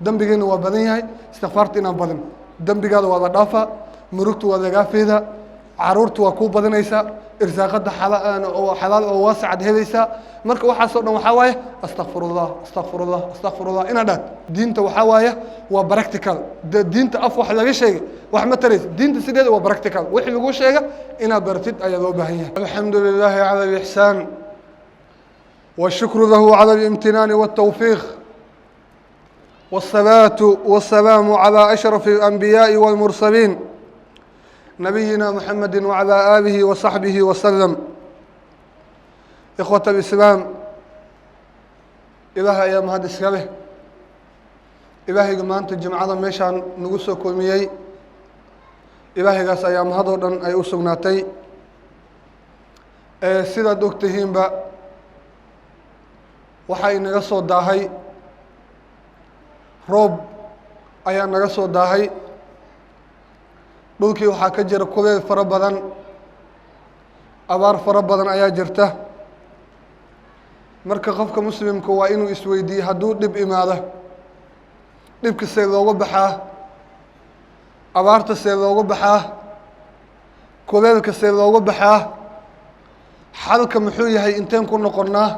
dembigeenna waa badan yahay istikfaarta inaan badin dembigaada waa la dhaafaa murugtu waa lagaa feedaa caruurtu waa kuu badanaysaa irsaaqada xalaal oo waasacaad helaysaa marka waxaasoo dhan waxaa waaye astakfirullah astakfirullah astakfirullah inaad dhaad diinta waxaa waaye waa practical diinta af wax laga sheegay wax ma taraysa diinta sideeda waa practical wixii lagu sheega inaad baratid ayaa loo baahan yahay alxamdu lilaahi cala alixsaan والشكر له على الامتنان والتوفيق والصلاة والسلام على أشرف الأنبياء والمرسلين نبينا محمد وعلى آله وصحبه وسلم إخوة الإسلام إلهي يا مهندس كله إلهي ما أنت الجمعة ميشان نقصو كوميي إلهي قاس أيام هذا أي أسقناتي سيدا دوكتهين با waxay naga soo daahay roob ayaa naga soo daahay dhulkii waxaa ka jira kuleel fara badan abaar fara badan ayaa jirta marka qofka muslimku waa inuu isweydiiyo hadduu dhib imaado dhibka see looga baxaa abaarta see looga baxaa kuleelka see looga baxaa xalka muxuu yahay inteen ku noqonnaa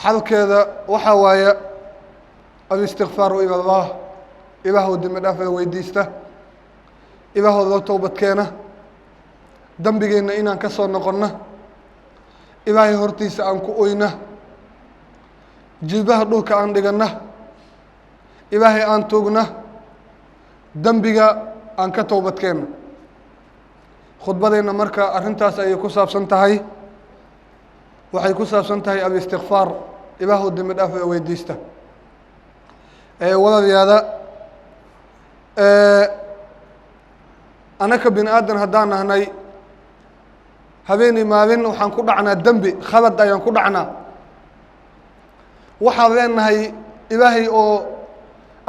xalkeeda waxaa waaye alistikfaaru ila allah ilaahw dembi dhaafada weydiista ilaahw loo toobadkeena dembigeenna inaan ka soo noqonna ilaahay hortiisa aan ku oyna jilbaha dhulka aan dhiganna ilaahay aan toogna dembiga aan ka toobadkeenna khudbadeenna marka arrintaas ayay ku saabsan tahay waxay ku saabsan tahay alistikfaar ilaahw dembi dhaafada weydiista walaalayaada anaka bini aadan haddaan nahnay habeenii maalin waxaan ku dhacnaa dembi khalad ayaan ku dhacnaa waxaan leenahay ilaahay oo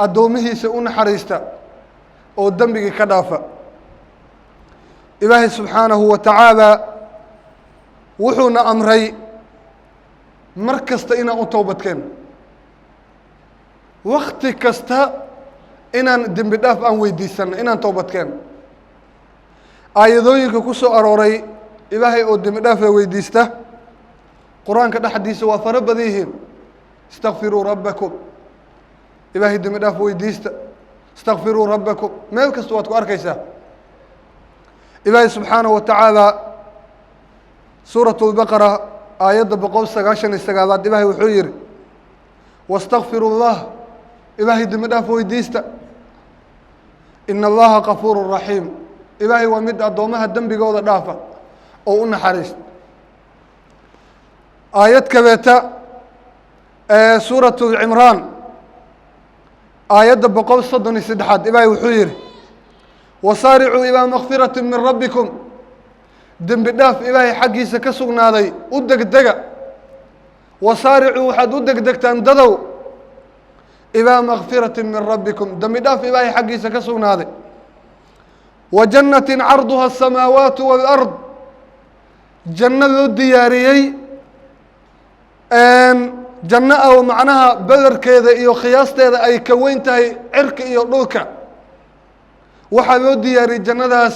addoomihiisa u naxariista oo dembigii ka dhaafa ilaahay subxaanahu wa tacaala wuxuuna amray mar kasta inaan u toobadkeeno wakti kasta inaan dembi dhaaf aan weydiisano inaan toobadkeeno aayadooyinka ku soo arooray ilaahay oo dembi dhaafa weydiista qur-aanka dhexdiisa waa fara badan yihiin istakfiruu rabbakum ilaahay dembi dhaaf weydiista istakfiruu rabbakum meel kasta waad ku arkaysaa ilaahay subxaanahu wa tacaala suuraة الbaqara aayadda 199aad ilaahay wuxuu yihi wastakfiru اllah ilaahay dembi dhaaf weydiista ina allaha kafuur raxiim ilaahay waa mid addoomaha dembigooda dhaafa oo u naxariista aayad kaleeta suuraة cimraan aayadda 133aad ilaahay wuxuu yihi wasaaricuu ilىa makfiraة min rabbikum dembi dhaaf ilaahay xaggiisa ka sugnaaday u degdega wasaaricuu waxaad u degdegtaan dadow ilىa makfirati min rabbikum dembi dhaaf ilaahay xaggiisa ka sugnaaday wa jannatin carduha asamaawaatu wاlard janno loo diyaariyey janno oo macnaha belerkeeda iyo khiyaasteeda ay ka weyn tahay cirka iyo dhulka waxaa loo diyaariyey jannadaas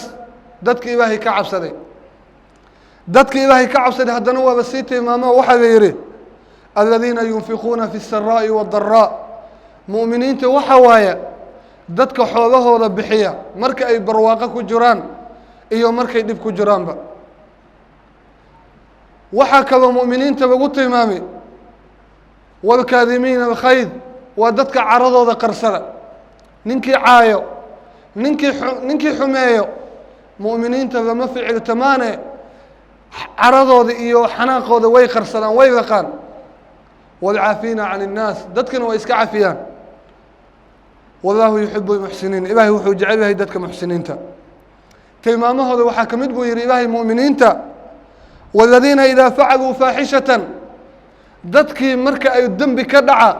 dadka ilaahay ka cabsaday dadka ilaahay ka cabsaday haddana waaba sii tilmaamo waxaa la yihi aladiina yunfiquuna fi الsaraaءi wالdaraa mu'miniinta waxa waaye dadka xoolahooda bixiya marka ay barwaaqo ku jiraan iyo markay dhib ku jiraanba waxaa kaloo mu'miniinta lagu tilmaamay wاlkaadimiina alkhayd waa dadka caradooda qarsada ninkii caayo ninkii xumeeyo mu'miniinta lama ficiltamaane caradooda iyo xanaaqooda way qarsadaan way yaqaan wاlcaafiina can الnaas dadkana waa iska cafiyaan wallaahu yuxibu lmuxsiniin ilaahay wuxuu jecel yahay dadka muxsiniinta tilmaamahooda waxaa ka mid buu yihi ilaahay mu'miniinta wاladiina idaa facaluu faaxishatan dadkii marka ay dembi ka dhaca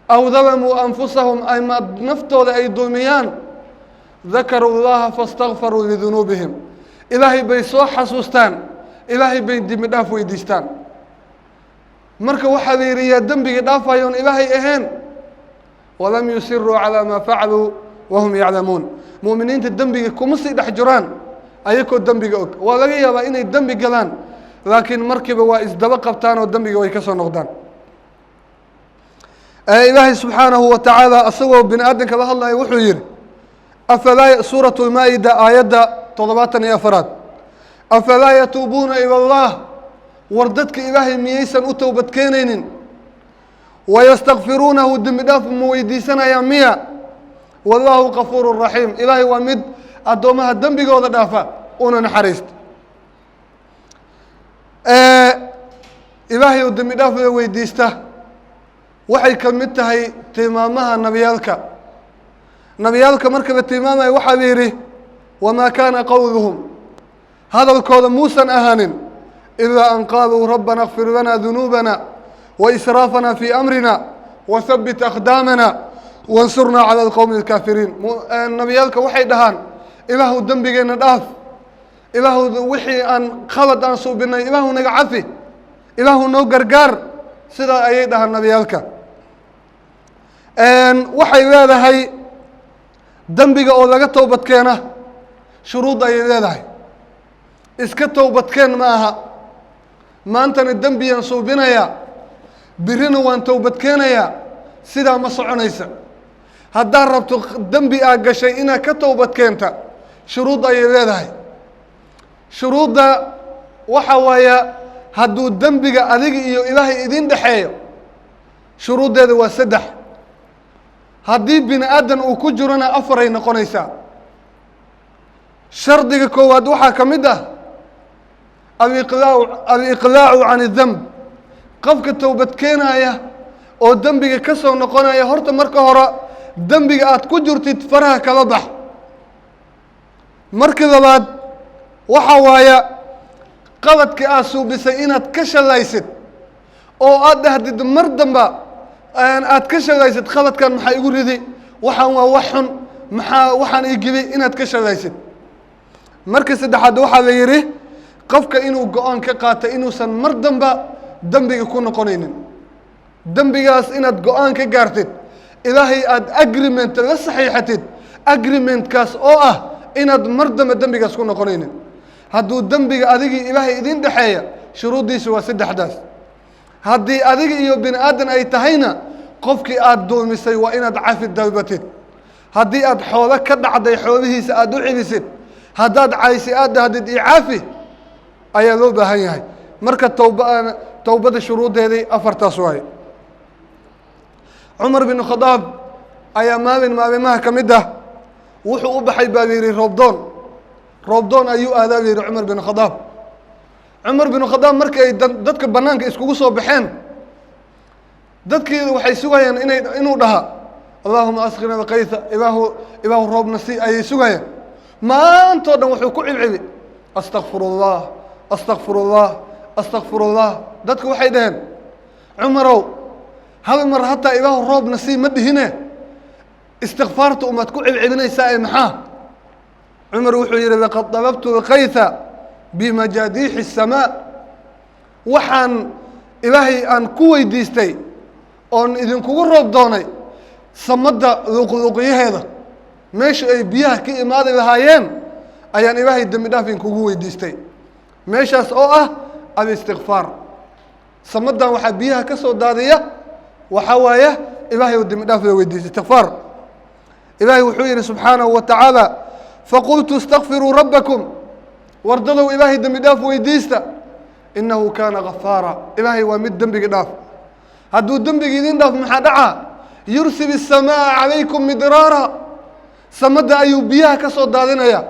aw dalamuu anfusahum ama naftooda ay dulmiyaan dakaruu اllaha faاstakfaruu lidunuubihim ilaahay bay soo xasuustaan ilaahay bay dembi dhaaf weydiistaan marka waxaa la yidhi yaa dembigii dhaafayoon ilaahay ahayn walam yusiruu calaa maa facaluu wahum yaclamuun mu'miniinta dembigii kuma sii dhex jiraan ayakoo dembiga og waa laga yaabaa inay dembi galaan laakiin markiiba waa isdaba qabtaan oo dembiga way ka soo noqdaan ilaahay subxaanahu wa tacaala asagoo bini aadamka la hadlaya wuxuu yidhi afalaa suuratu lmaa'ida aayadda 74 afalaa yatuubuuna ila allah war dadka ilaahay miyaysan u towbad keenaynin wayastakfiruunahu dembi dhaaf ma weydiisanayaan miya wallaahu kafuuru raxiim ilaahay waa mid addoommaha dembigooda dhaafa una naxariista ilaahay oo dembi dhaafooda weydiista waxay ka mid tahay tilmaamaha nabiyaalka marka la tilmaamaya waxaa la yidhi wamaa kaana qowluhum hadalkooda muusan ahaanin ilaa an qaaluu rabbana اkfir lana dunuubana waisraafana fii amrina wahabbit aqdaamana wansurnaa cala alqowmi alkaafiriin nabiyaalka waxay dhahaan ilaahu dembigeenna dhaaf ilaahu wixii aan khalad aan suubinay ilaahu naga cafi ilaahu noo gargaar sidaa ayay dhahaan nabiyaalka waxay leedahay dembiga oo laga towbadkeena shuruud ayay leedahay iska towbadkeen ma aha maantana dembiyaan suubinayaa birina waan towbadkeenayaa sidaa ma soconaysa haddaad rabto dembi aad gashay inaad ka towbad keenta shuruud ayay leedahay shuruudda waxa waaya hadduu dembiga adiga iyo ilaahay idin dhexeeyo shuruuddeeda waa 3 haddii bini aadan uu ku jirona 4 ay noqonaysaa shardiga koowaad waxaa ka mid ah aliqlaacu can اdemb qofka towbad keenaya oo dembiga ka soo noqonaya horta marka hore dembiga aad ku jirtid faraha kala bax marka labaad waxaa waaya qaladka aad suubisay inaad ka shalaysid oo aad dhahdid mar damba aad ka shalaysid qaladkan maxaa igu ridi waxaan waa wax xun maxaa waxaan ii gibi inaad ka shalaysid marka saddexaad waxaa la yidhi qofka inuu go-aan ka qaato inuusan mar damba dembiga ku noqonaynin dembigaas inaad go-aan ka gaartid ilaahay aada agreement la saxiixatid agreementkaas oo ah inaad mar dambe dembigaas ku noqonaynin hadduu dembiga adigii ilaahay idin dhexeeya shuruuddiisa waa 3daas haddii adiga iyo bini aadan ay tahayna qofkii aada dulmisay waa inaad cafi dalbatid haddii aad xoolo ka dhacday xoolihiisa aada u celisid haddaad caysi aad dhahdid io caafi ayaa loo baahan yahay marka towbada shuruuddeedii 4taas waaye cumar bin khadaab ayaa maalimaha ka mid ah wuxuu u baxay baa la yidhi roobdoon ayuu aadaa la yidhi cumar bin khadaab markii ay dadka bannaanka iskugu soo baxeen dadkii waxay sugayaan inuu dhaha allaahuma asqina alkaysa ilaahu roobna si ayay sugayaan maantoo dhan wuxuu ku cilcili astakfir ullah astakfir ullah astakfir ullah dadku waxay dhaheen cumarow hal mar hataa ilaahu roobna sii ma dhihine istikfaarta umaad ku cilcilinaysaa ee maxaa cumar wuxuu yidhi laqad dalabtu alkaysa bimajaadiixi الsamaa waxaan ilaahay aan ku weydiistay oon idinkugu roob doonay samadda luqluqyaheeda meesha ay biyaha ka imaadi lahaayeen ayaan ilaahay dembi dhaaf idinkugu weydiistay meeshaas oo ah alistikfaar samaddan waxaa biyaha ka soo daadiya waxaa waaya ilaahay oo dembi dhaaf la weydiistay istikfaar ilaahay wuxuu yidhi subxaanahu wa tacaala faqultu istakfiruu rabbakum wardadow ilaahay dembi dhaaf weydiista inahu kaana gafaara ilaahay waa mid dembiga dhaaf hadduu dembiga idin dhaaf maxaa dhacaa yursil الsamaaءa calaykum midraara samadda ayuu biyaha ka soo daadinaya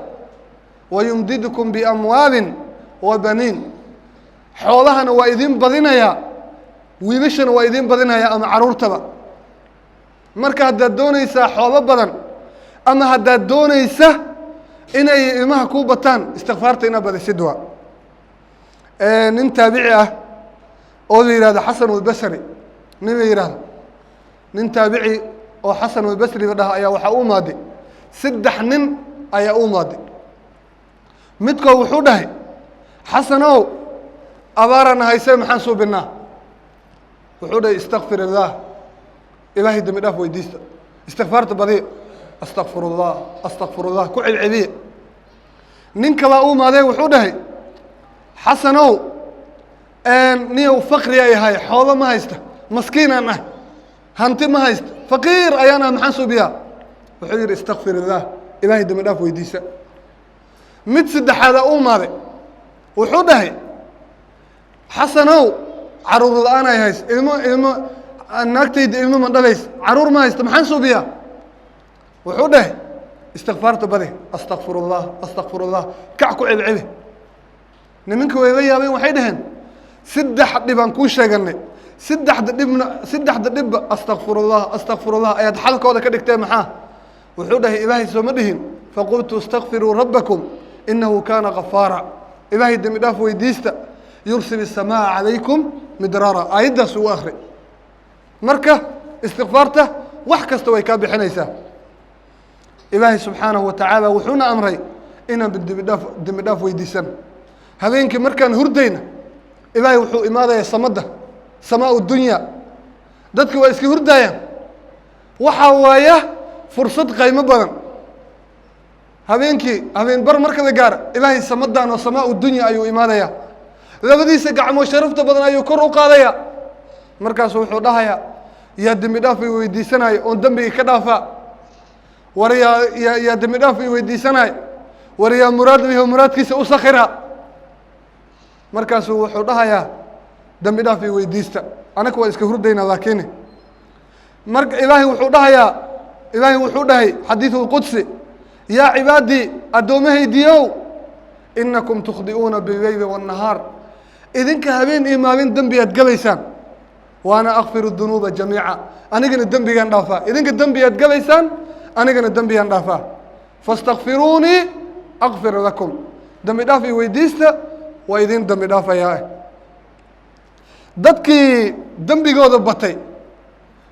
wayumdidkum biamwaalin wa baniin xoolahana waa idin badinaya wiilashana waa idin badinaya ama caruurtaba marka haddaad doonaysaa xoolo badan ama haddaad doonaysa inay ilmaha kuu bataan istikfaarta inaad badisid waa nin taabici ah oo la yihahdo xasan اlbasri nin la yihahdo nin taabici oo xasan اlbasri la dhaha ayaa waxaa u imaaday 3 nin ayaa u imaaday midkood wuxuu dhahay xasanow abaarana haysee maxaan suubinaa وحوده استغفر الله إلهي دم داف ويديست استغفرت بدي أستغفر الله كعب عبيه نينك لا ما ذي وحوده حسنو أن نيو فقري أي هاي حوض ما هيست مسكين أنا هانتي ما هيست فقير أيانا محنسو بها وحير استغفر الله إلهي دم داف ويديست متسد هذا ما ذي وحوده حسنو عرور الآن هيس إلما النكتة إلما من دليس عرور ما هيست محنسو بها وحوده استغفرت بدي أستغفر الله كعكو عبعبه نمنك ويبيا بين وحيدهن سدح دبان كل شيء قلني سدح دب أستغفر الله أياد حلقة وذا كدك معاه وحوده إلهي سمدهن فقلت استغفروا ربكم إنه كان غفارا إلهي دم داف ويديست يرسل السماء عليكم مدرارا أيدا سوى آخر مركة استغفارته وحكست ويكاب حنيسا إلهي سبحانه وتعالى وحونا أمري إنا بالدم داف ويديسن هذينك مركان هردينا إلهي وحو إماذا يصمده سماء الدنيا دادك وإسكي هردايا وحوايا فرصة قيمة بدن هذين بر مركز قار إلهي صمدان وسماء الدنيا أيو إماذا لبدي سقع مشرفت بدن أيو كرو قاضيا مركز وحو دهيا يا دم داف ويديسناي أون دمبي كدافا وريا يا دم داف ويديسناي وريا مراد به مراد كيس أسخرها مركز وحو دهيا دم داف ويديست أنا كويس كهردينا لكنه إلهي وحو دهيا حديث القدسي يا عبادي أدومه ديو إنكم تخطئون بالليل والنهار إذن كهبين إيمانين دنبي أتقليسان وأنا أغفر الذنوب جميعا أنا قلت الدنبي أندافا إذن كالدنبي أتقليسان أنا قلت الدنبي أندافا فاستغفروني أغفر لكم دنبي دافي ويديست وإذن دنبي دافا يا دادكي دنبي قوض بطي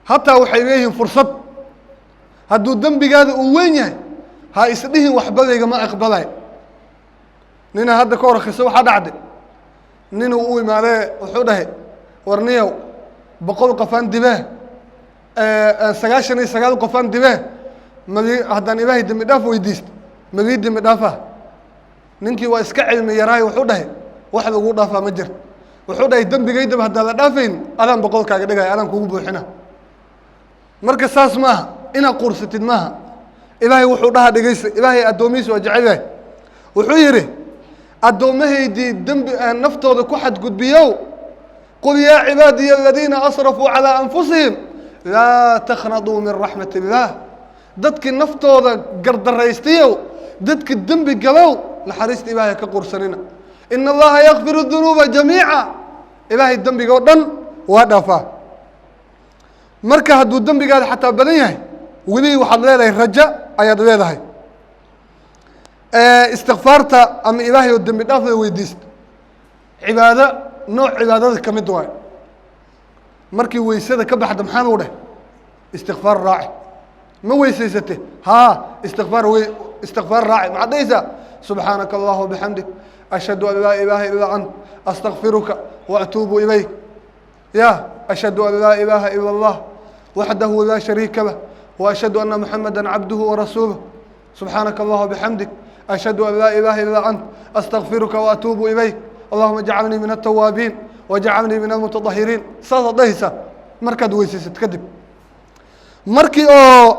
حتى وحيويهم فرصة هدو دنبي قاد أوين ها إسديه وحبذي ما أقبله نينا هذا كورة خسوا حد عدي نينا وقوي مالي وحوده ورنيو بقول قفان دباه سقال قفان دباه ملي هداني باهي دم دافع ويديست ملي دم دافع ننكي واسكع علمي يراي وحوده واحد وقول دافع مجر وحوده دم بقيد بهذا دافين أنا بقول كاجدها أنا كوبو حنا مركز ساس ماها إنا قرصة ماها إلهي وحودها دقيس إلهي أدوميس وجعله وحيره أدومه دي دم نفطه ذا كحد قد بيو قل يا عبادي الذين أسرفوا على أنفسهم لا تخنضوا من رحمة الله دتك النفطه ذا قرد الرئيستيو دتك الدم بقلو لحريست إلهي كقرصننا إن الله يغفر الذنوب جميعا إلهي الدم بقودن ودفا مركه هدو الدم بقال حتى بنيه ولي وحد ليلة الرجاء أياد ليلة استغفرت أم إلهي والدم بالأفضل ويديست عبادة نوع عبادات كمدواي مركي ويسيدة كبحد محانوره استغفار راعي ما ويسيسته ها استغفار راعي مع ديسا سبحانك الله وبحمدك أشهد أن لا إله إلا أنت أستغفرك وأتوب إليك يا أشهد أن لا إله إلا الله وحده لا شريك له وأشهد أن محمدا عبده ورسوله سبحانك الله وبحمدك أشهد أن لا إله إلا أنت أستغفرك وأتوب إليك اللهم اجعلني من التوابين واجعلني من المتطهرين صلاة دهسة مركز ويسيس تكذب مركي أو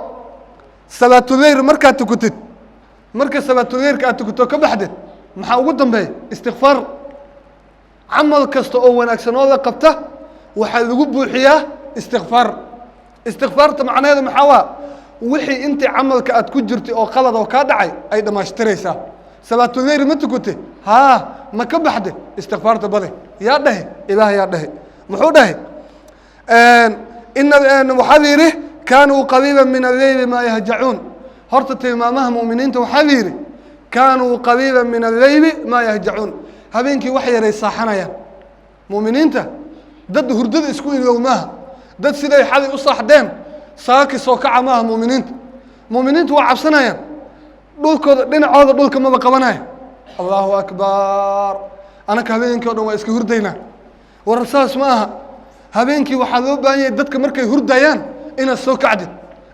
صلاة الليل مركز تكتت مركز صلاة الليل كأتكتو كبحدت محاوقتهم به استغفار عمل كستو أو أكسنو ذا قبته وحلقوا بوحياه استغفارت معناه هذا محاوى وحي انت عملك اتكجرتي او قلد او كادعي اي دما اشتريسا صلاه الليل ما تكتي ها ما كبحده استغفارت بده يا ده اله يا ده محو ده ان محذره كانوا قريبا من الليل ما يهجعون هرت تمامها مؤمنين وحذيره كانوا قريبا من الليل ما يهجعون هبينكي وحي ريصاحنيا مؤمنين ضد هردد اسكو يومها dad siday xalay u saaxdeen saaki soo kaca maaha muuminiintu waa cabsanayaan dhulkooda dhinacooda dhulka maba qabanaya allahu akbar anaka habeenkii oo dhan waa iska hurdaynaa war saas ma aha habeenkii waxaa loo baahan yahay dadka markay hurdayaan inaad soo kacdid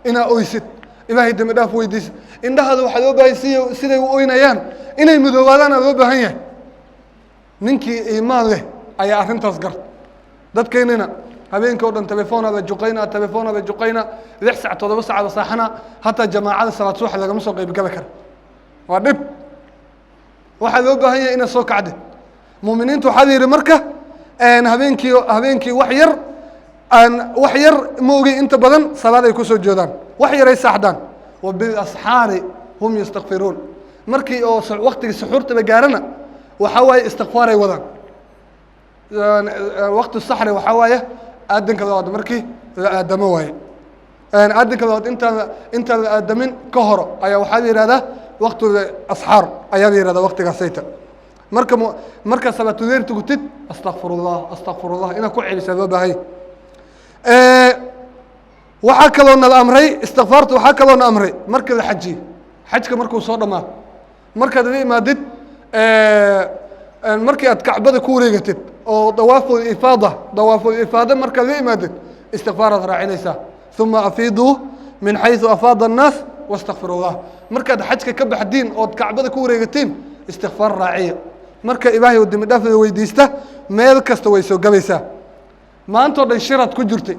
inaad oysid ilaahay dembi dhaaf weydiisid indhahaada waxaa loo baahan yahay siday u oynayaan inay madoobaadaana loo baahan yahay ninkii iimaan leh ayaa arrintaas garta dadkeennina habeenkii oo dhan telefoonada juqayna 6 saac 7 saac saaxana hataa jamaacada salaad subax lagama soo qayb gali karo waa dhib waxaa loo baahan yahay inaad soo kacdid muuminiintu waxaa yidhi marka habeenkii wax yar ma ogey inta badan salaad ay ku soo jeedaan wax yaray saaxdaan wa bil asxaari hum yastaghfiruun markii oo waqtigii suxuurta gaarana waxa waaye istighfaaray wadaan waqti saxri waxa waaye aadanka labaad markii la aadamo waaye aadanka labaad inta la aadamin ka hor ayaa waxaa la yidhahdaa waqti asxaar ayaa la yidhahdaa waqtigaasayta marka salaatuleer tugutid astaghfirullah inaad ku celisaa loo baahay waxaa kaloo nala amray istikfaarta waxaa kaloo na amray marka la xajiyo xajka markuu soo dhammaado markaad la imaadid markii aad kacbada ku wareegatid oo dawaaful ifaada markaad la imaadid istikfaaraad raacinaysaa uma afiiduu min xayثu afaada الnaas wastakfirullah markaad xajka ka baxdiin ood kacbada ku wareegatiin istikfaar raaciya marka ilaahay oo dembi dhaaf weydiista meel kasta way soo galaysaa maantoo dhan shiraad ku jirtay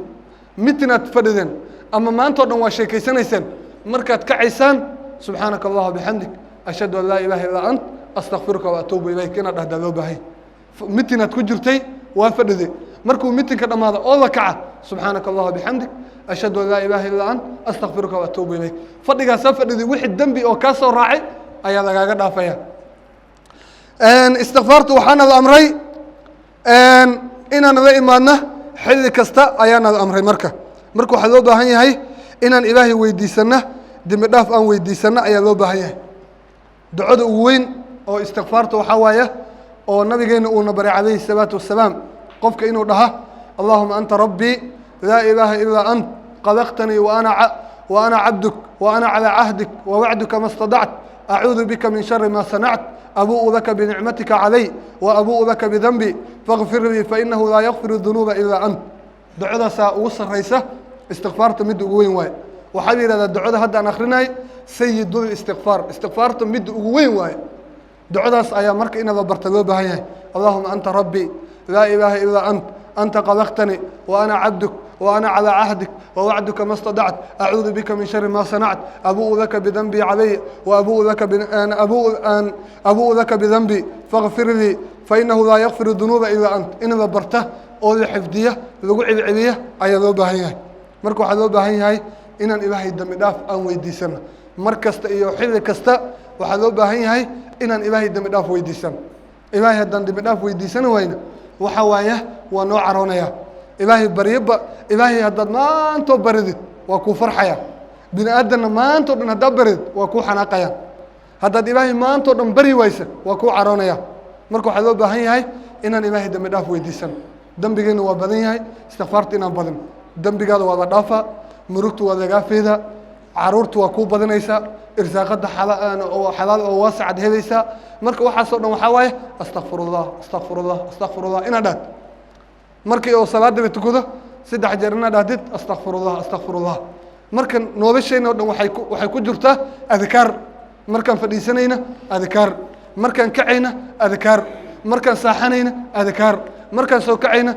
mitinaad fadhideen ama maantoo dhan waa sheekaysanayseen markaad kacaysaan subxaanaka allah bixamdik ashhadu an laa ilaaha illaa ant astakfiruka wa atuubu ilayk inaad dhahdaa loo baahay mitinaad ku jirtay waa fadhiday markuu mitinka dhammaado oo la kaca subxaanaka allah bixamdik ashhadu an laa ilaaha illaa ant astakfiruka wa atuubu ilayk fadhigaasaa fadhiday wixii dembi oo kaa soo raacay ayaa lagaaga dhaafaya istikfaartu waxaana la amray inaan la imaadna xilli kasta ayaana la amray marka waxaa loo baahan yahay inaan ilaahay weydiisanna dembi dhaaf aan weydiisanna ayaa loo baahan yahay ducada ugu weyn oo istikfaarta waxaa waaye oo nabigeena uuna baray calayhi الsalaatu wasalaam qofka inuu dhaha allahuma anta rabbii laa ilaaha ilaa ant qalaqtanii wa ana cabduk wa ana calىa cahdik wa wacduka ma اstadact acuudu bika min shari ma sanact abuءu laka binicmatika calay wa abuءu laka bidanbi faغfir lii fainahu laa yakfir dunuuba ilaa ant ducadaasaa ugu sarraysa istikfaarta midda ugu weyn waaye waxaa la yidhahdaa ducada hadda aan akrinay sayidul istikfaarta midda ugu weyn waaye ducadaas ayaa marka in la barta loo baahan yahay allahuma anta rabbii laa ilaaha ilaa anta qalaqtanii wa ana cabduk wa ana calىa cahdik wa wacduka ma اstadact acuudu bika min shari ma sanact abuءu laka bidanbii calay wa abuءu laka bidanbi faغfir lii fainahu laa yakfir dunuuba ilaa ant in la barta oo la xifdiya lagu celceliya ayaa loo baahan yahay marka waxaa loo baahan yahay inaan ilaahay dembi dhaaf aan weydiisano mar kasta iyo xilli kasta waxaa loo baahan yahay inaan ilaahay dembi dhaaf weydiisano ilaahay haddaan dembi dhaaf weydiisan wayna waxa waaye waa noo caroonaya ilaahay haddaad maantoo baridid waa kuu farxaya bini aadanna maantoo dhan haddaad baridid waa kuu xanaaqaya haddaad ilaahay maantoo dhan bari waysa waa kuu caroonaya marka waxaa loo baahan yahay inaan ilaahay dembi dhaaf weydiisano dembigeenna waa badan yahay istikfaarta inaan badin dembigaada waa la dhaafaa murugtu waa lagaa feedaa caruurtu waa kuu badanaysaa irsaaqada xalaal oo waasacaad helaysaa marka waxaasoo dhan waxaa waaye astakfirullah inaad dhahd markii oo salaadaba tukado 3 jeer inaad dhahdid astakfirullah marka noloshayna oo dhan waxay ku jirtaa adkaar markaan fadhiisanayna adkaar markaan kacayna adkaar markaan saaxanayna adkaar markaan soo kacayna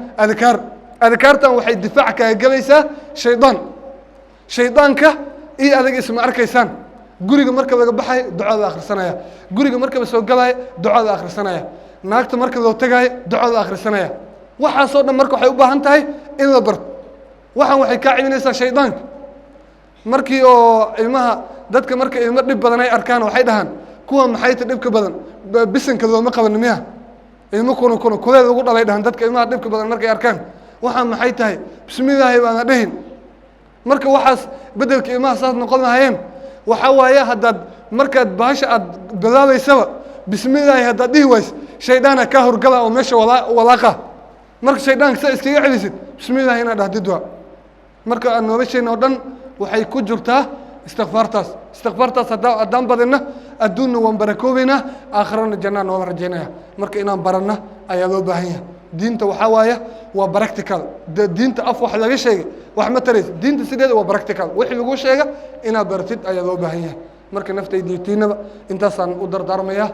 adkaartan waxay difaac kaga galaysaa shaydaanka iyo adiga isma arkaysaan guriga marka laga baxayo ducada akhrisanaya guriga marka soo galayo ducada akhrisanaya naagta marka loo tagayo ducada akhrisanaya waxaasoo dhan marka waxay u baahan tahay in la barto waxaan waxay kaa cibinaysaa shaydaanka markii oo dadka marka ilmo dhib badan ay arkaan waxay dhahaan kuwa maxay ta dhibka badan bisanka looma qaban miya ilmo kuleel ugu dhalay dhahan dadka ilmaha dhibka badan markay arkaan waxaan maxay tahay bismillaahi baana dhahin marka waxaas bedelka ilmaha saas noqon lahaayeen waxaa waaye markaad bahasha aad bilaabaysaba bismillaahi haddaad dhihi ways shaydaana kaa horgala oo meesha walaaqa marka shaydaanka sa iskaga celisid bismillaahi inaad dhahdid waa marka aan noloshayna oo dhan waxay ku jirtaa istikfaartaas haddaan badinna adduunna waan barakoobaynaa aakhirana jannaa noola rajaynaya marka inaan baranna ayaa loo baahan yahay diinta waxaa waaye waa practical diinta af wax laga sheegay wax ma taraysa diinta sideeda waa practical wixii lagu sheega inaad baratid ayaa loo baahan yahay marka naftayda iyo tiinaba intaasaan u dardaarmayaa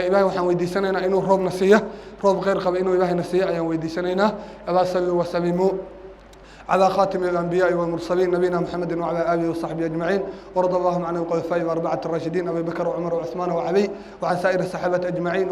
ilaahay waxaan weydiisanaynaa inuu roobna siiya roob khayr qaba inuu ilaahayna siiya ayaan weydiisanaynaa alaa sallu wasalimuu على خاتم الأنبياء والمرسلين نبينا محمد وعلى آله وصحبه أجمعين وارض اللهم عن الخلفاء الأربعة الراشدين أبي بكر وعمر وعثمان وعلي وعن سائر الصحابة أجمعين